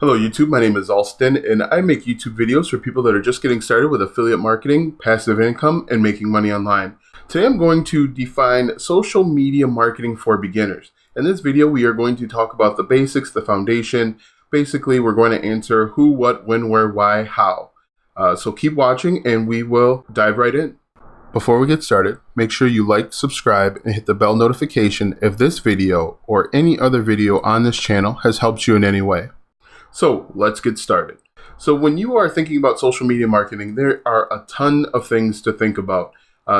Hello YouTube, my name is Alston and I make YouTube videos for people that are just getting started with affiliate marketing, passive income, and making money online. Today I'm going to define social media marketing for beginners. In this video we are going to talk about the basics, the foundation. Basically we're going to answer who, what, when, where, why, how. So keep watching and we will dive right in. Before we get started, make sure you like, subscribe, and hit the bell notification if this video or any other video on this channel has helped you in any way. So let's get started. So when you are thinking about social media marketing, there are a ton of things to think about.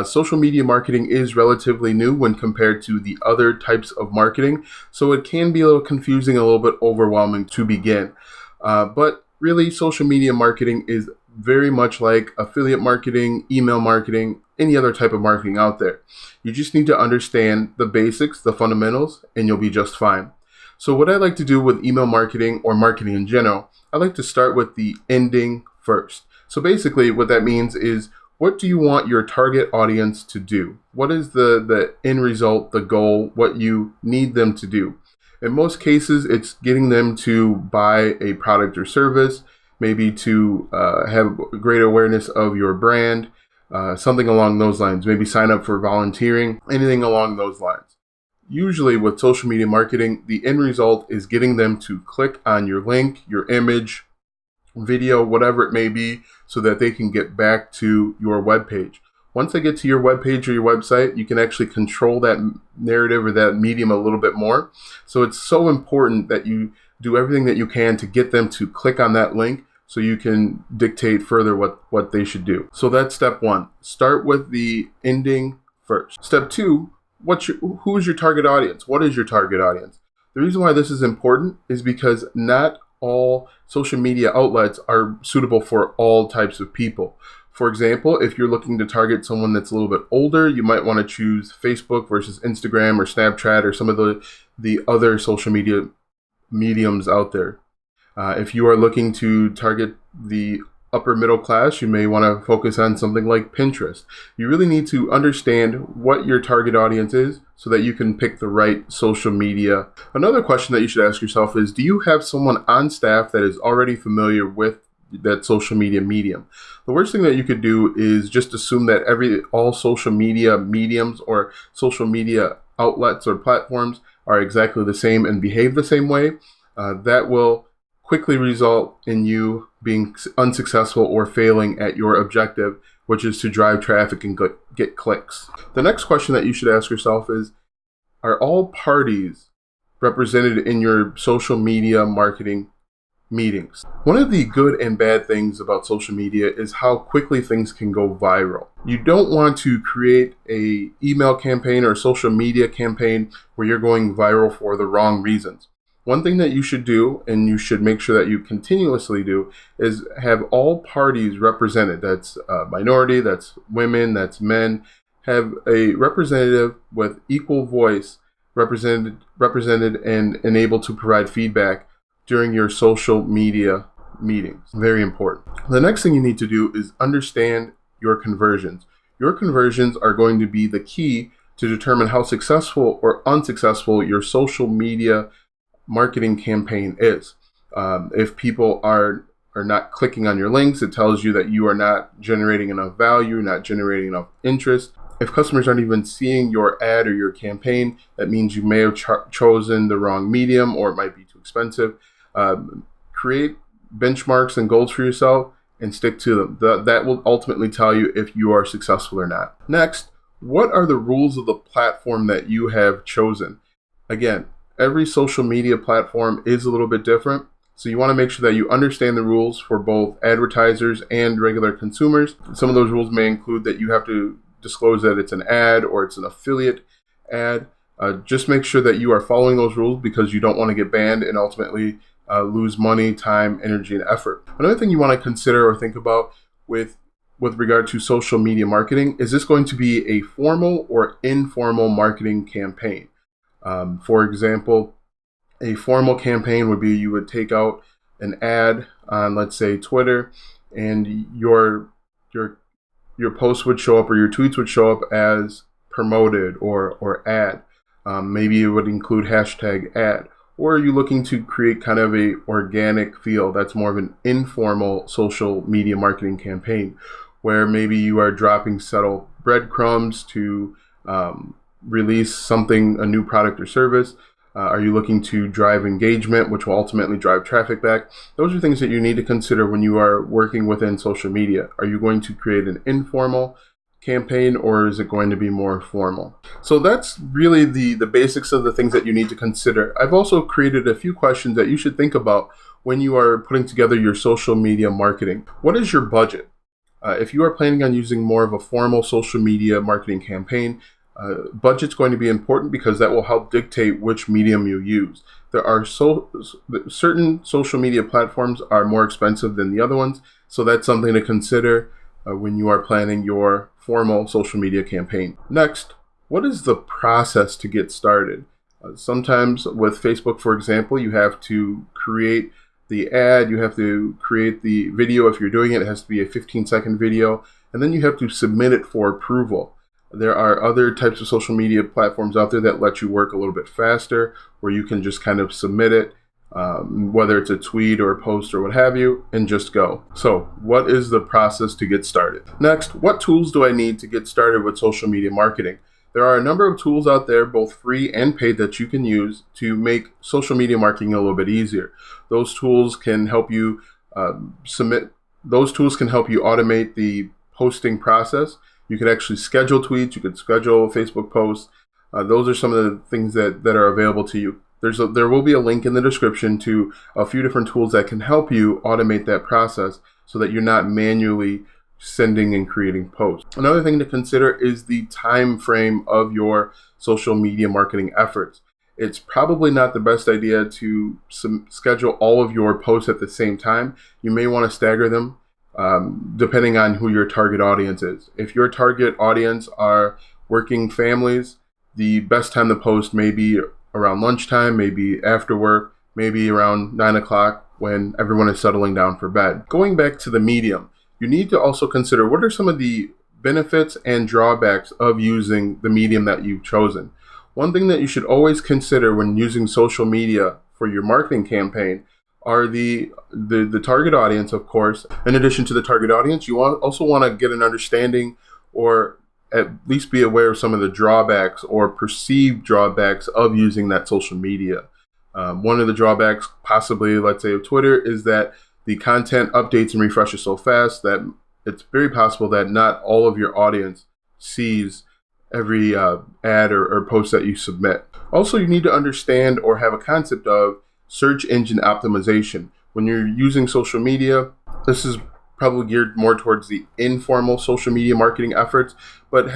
Social media marketing is relatively new when compared to the other types of marketing, so it can be a little confusing, a little bit overwhelming to begin. But really, social media marketing is very much like affiliate marketing, email marketing, any other type of marketing out there. You just need to understand the basics, the fundamentals, and you'll be just fine. So what I like to do with email marketing or marketing in general, I like to start with the ending first. So basically what that means is, what do you want your target audience to do? What is the end result, the goal, what you need them to do? In most cases, it's getting them to buy a product or service, maybe to have greater awareness of your brand, something along those lines, maybe sign up for volunteering, anything along those lines. Usually with social media marketing, the end result is getting them to click on your link, your image, video, whatever it may be, so that they can get back to your webpage. Once they get to your webpage or your website, you can actually control that narrative or that medium a little bit more. So it's so important that you do everything that you can to get them to click on that link so you can dictate further what they should do. So that's step one. Start with the ending first. Step two, who is your target audience? What is your target audience? The reason why this is important is because not all social media outlets are suitable for all types of people. For example, if you're looking to target someone that's a little bit older, you might want to choose Facebook versus Instagram or Snapchat or some of the other social media mediums out there. If you are looking to target the upper middle class, you may want to focus on something like Pinterest. You really need to understand what your target audience is so that you can pick the right social media. Another question that you should ask yourself is, do you have someone on staff that is already familiar with that social media medium? The worst thing that you could do is just assume that all social media mediums or social media outlets or platforms are exactly the same and behave the same way. That will quickly result in you being unsuccessful or failing at your objective, which is to drive traffic and get clicks. The next question that you should ask yourself is, are all parties represented in your social media marketing meetings? One of the good and bad things about social media is how quickly things can go viral. You don't want to create a email campaign or social media campaign where you're going viral for the wrong reasons. One thing that you should do, and you should make sure that you continuously do, is have all parties represented. That's minority, that's women, that's men. Have a representative with equal voice represented and able to provide feedback during your social media meetings. Very important. The next thing you need to do is understand your conversions. Your conversions are going to be the key to determine how successful or unsuccessful your social media marketing campaign is. If people are not clicking on your links, it tells you that you are not generating enough value, not generating enough interest. If customers aren't even seeing your ad or your campaign, that means you may have chosen the wrong medium, or it might be too expensive. Create benchmarks and goals for yourself and stick to them. That will ultimately tell you if you are successful or not. Next, what are the rules of the platform that you have chosen? Again, every social media platform is a little bit different, so you want to make sure that you understand the rules for both advertisers and regular consumers. Some of those rules may include that you have to disclose that it's an ad or it's an affiliate ad. Just make sure that you are following those rules because you don't want to get banned and ultimately lose money, time, energy, and effort. Another thing you want to consider or think about with regard to social media marketing is this going to be a formal or informal marketing campaign? For example, a formal campaign would be you would take out an ad on, let's say, Twitter, and your post would show up or your tweets would show up as promoted or ad. Maybe it would include hashtag ad. Or are you looking to create kind of a organic feel that's more of an informal social media marketing campaign, where maybe you are dropping subtle breadcrumbs to release something, a new product or service? Are you looking to drive engagement, which will ultimately drive traffic back? Those are things that you need to consider when you are working within social media. Are you going to create an informal campaign, or is it going to be more formal? So that's really the basics of the things that you need to consider. I've also created a few questions that you should think about when you are putting together your social media marketing. What is your budget? If you are planning on using more of a formal social media marketing campaign, budget's going to be important because that will help dictate which medium you use. There are certain social media platforms are more expensive than the other ones, so that's something to consider when you are planning your formal social media campaign. Next, what is the process to get started? Sometimes with Facebook, for example, you have to create the ad, you have to create the video. If you're doing it, it has to be a 15-second video, and then you have to submit it for approval. There are other types of social media platforms out there that let you work a little bit faster, where you can just kind of submit it, whether it's a tweet or a post or what have you, and just go. So what is the process to get started? Next, what tools do I need to get started with social media marketing? There are a number of tools out there, both free and paid, that you can use to make social media marketing a little bit easier. Those tools can help you automate the posting process. You could actually schedule tweets, you could schedule Facebook posts. Those are some of the things that are available to you. There will be a link in the description to a few different tools that can help you automate that process so that you're not manually sending and creating posts. Another thing to consider is the time frame of your social media marketing efforts. It's probably not the best idea to schedule all of your posts at the same time. You may want to stagger them depending on who your target audience is. If your target audience are working families, the best time to post may be around lunchtime, maybe after work, maybe around 9 o'clock when everyone is settling down for bed. Going back to the medium, you need to also consider what are some of the benefits and drawbacks of using the medium that you've chosen. One thing that you should always consider when using social media for your marketing campaign are the target audience, of course. In addition to the target audience, you also want to get an understanding, or at least be aware of some of the drawbacks or perceived drawbacks of using that social media. One of the drawbacks, possibly, let's say, of Twitter, is that the content updates and refreshes so fast that it's very possible that not all of your audience sees every ad or post that you submit. Also, you need to understand or have a concept of search engine optimization. When you're using social media, this is probably geared more towards the informal social media marketing efforts, but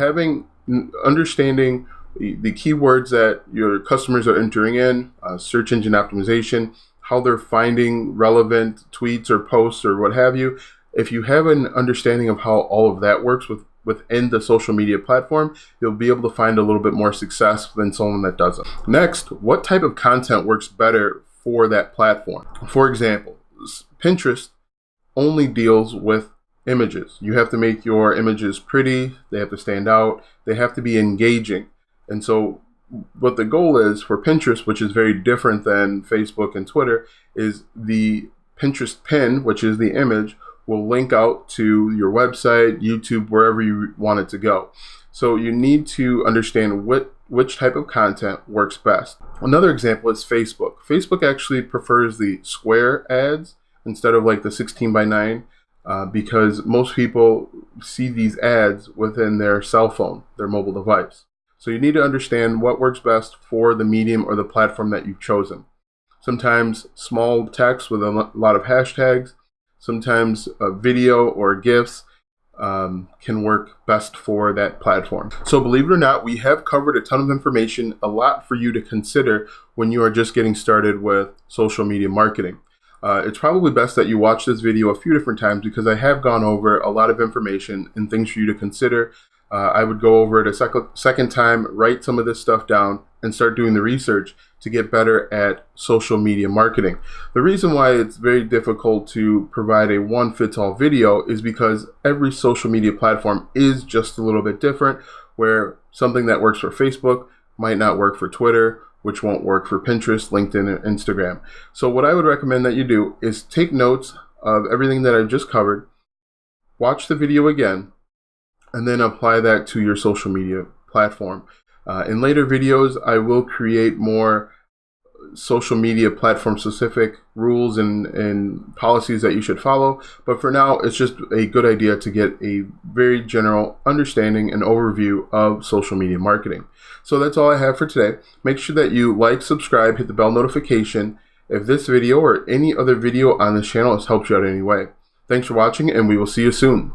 understanding the keywords that your customers are entering in, search engine optimization, how they're finding relevant tweets or posts or what have you. If you have an understanding of how all of that works within the social media platform, you'll be able to find a little bit more success than someone that doesn't. Next, what type of content works better for that platform? For example, Pinterest only deals with images. You have to make your images pretty, they have to stand out, they have to be engaging. And so what the goal is for Pinterest, which is very different than Facebook and Twitter, is the Pinterest pin, which is the image, will link out to your website, YouTube, wherever you want it to go. So you need to understand which type of content works best. Another example is Facebook. Facebook actually prefers the square ads instead of like the 16:9 because most people see these ads within their cell phone, their mobile device. So you need to understand what works best for the medium or the platform that you've chosen. Sometimes small text with a lot of hashtags, sometimes video or GIFs can work best for that platform. So believe it or not, we have covered a ton of information, a lot for you to consider when you are just getting started with social media marketing. It's probably best that you watch this video a few different times because I have gone over a lot of information and things for you to consider. I would go over it a second time, write some of this stuff down, and start doing the research to get better at social media marketing. The reason why it's very difficult to provide a one-fits-all video is because every social media platform is just a little bit different, where something that works for Facebook might not work for Twitter, which won't work for Pinterest, LinkedIn, and Instagram. So what I would recommend that you do is take notes of everything that I just covered, watch the video again, and then apply that to your social media platform. In later videos, I will create more social media platform specific rules and policies that you should follow. But for now, it's just a good idea to get a very general understanding and overview of social media marketing. So that's all I have for today. Make sure that you like, subscribe, hit the bell notification if this video or any other video on this channel has helped you out in any way. Thanks for watching, and we will see you soon.